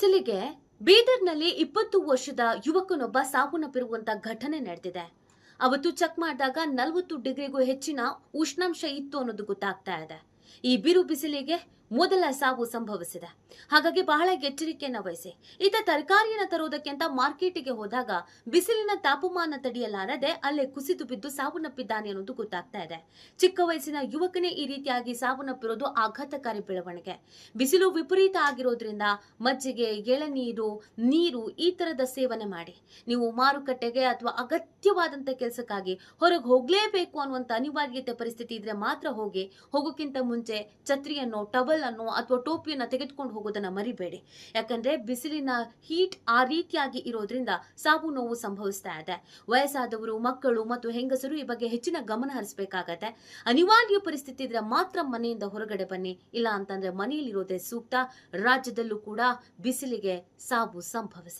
ಬಿಸಿಲಿಗೆ ಬೀದರ್ನಲ್ಲಿ 20 ವರ್ಷದ ಯುವಕನೊಬ್ಬ ಸಾವನ್ನಪ್ಪಿರುವಂತ ಘಟನೆ ನಡೆದಿದೆ. ಅವತ್ತು ಚೆಕ್ ಮಾಡಿದಾಗ 40 ಡಿಗ್ರಿಗೂ ಹೆಚ್ಚಿನ ಉಷ್ಣಾಂಶ ಇತ್ತು ಅನ್ನೋದು ಗೊತ್ತಾಗ್ತಾ ಇದೆ. ಈ ಬಿರು ಬಿಸಿಲಿಗೆ ಮೊದಲ ಸಾವು ಸಂಭವಿಸಿದೆ. ಹಾಗಾಗಿ ಬಹಳ ಎಚ್ಚರಿಕೆಯನ್ನು ವಹಿಸಿ. ಈತ ತರಕಾರಿಯನ್ನು ತರೋದಕ್ಕೆ ಅಂತ ಮಾರ್ಕೆಟಿಗೆ ಹೋದಾಗ ಬಿಸಿಲಿನ ತಾಪಮಾನ ತಡೆಯಲಾರದೆ ಅಲ್ಲೇ ಕುಸಿದು ಬಿದ್ದು ಸಾವನ್ನಪ್ಪಿದ್ದಾನೆ ಅನ್ನೋದು ಗೊತ್ತಾಗ್ತಾ ಇದೆ. ಚಿಕ್ಕ ವಯಸ್ಸಿನ ಯುವಕನೇ ಈ ರೀತಿಯಾಗಿ ಸಾವನ್ನಪ್ಪಿರೋದು ಆಘಾತಕಾರಿ ಬೆಳವಣಿಗೆ. ಬಿಸಿಲು ವಿಪರೀತ ಆಗಿರೋದ್ರಿಂದ ಮಜ್ಜಿಗೆ, ಎಳನೀರು, ನೀರು ಈ ತರದ ಸೇವನೆ ಮಾಡಿ. ನೀವು ಮಾರುಕಟ್ಟೆಗೆ ಅಥವಾ ಅಗತ್ಯವಾದಂತ ಕೆಲಸಕ್ಕಾಗಿ ಹೊರಗೆ ಹೋಗ್ಲೇಬೇಕು ಅನ್ನುವಂತ ಅನಿವಾರ್ಯತೆ ಪರಿಸ್ಥಿತಿ ಇದ್ರೆ ಮಾತ್ರ ಹೋಗೋಕ್ಕಿಂತ ಮುಂಚೆ ಛತ್ರಿಯನ್ನು, ಟವಲ್ ಅನ್ನು ಅಥವಾ ಟೋಪಿಯನ್ನ ತೆಗೆದುಕೊಂಡು ಹೋಗೋದನ್ನ ಮರಿಬೇಡಿ. ಯಾಕಂದ್ರೆ ಬಿಸಿಲಿನ ಹೀಟ್ ಆ ರೀತಿಯಾಗಿ ಇರೋದ್ರಿಂದ ಸಾವು ನೋವು ಸಂಭವಿಸ್ತಾ ಇದೆ. ವಯಸ್ಸಾದವರು, ಮಕ್ಕಳು ಮತ್ತು ಹೆಂಗಸರು ಈ ಬಗ್ಗೆ ಹೆಚ್ಚಿನ ಗಮನ ಹರಿಸಬೇಕಾಗತ್ತೆ. ಅನಿವಾರ್ಯ ಪರಿಸ್ಥಿತಿ ಇದ್ರೆ ಮಾತ್ರ ಮನೆಯಿಂದ ಹೊರಗಡೆ ಬನ್ನಿ, ಇಲ್ಲ ಅಂತಂದ್ರೆ ಮನೆಯಲ್ಲಿರೋದೇ ಸೂಕ್ತ. ರಾಜ್ಯದಲ್ಲೂ ಕೂಡ ಬಿಸಿಲಿಗೆ ಸಾವು ಸಂಭವಿಸಿದೆ.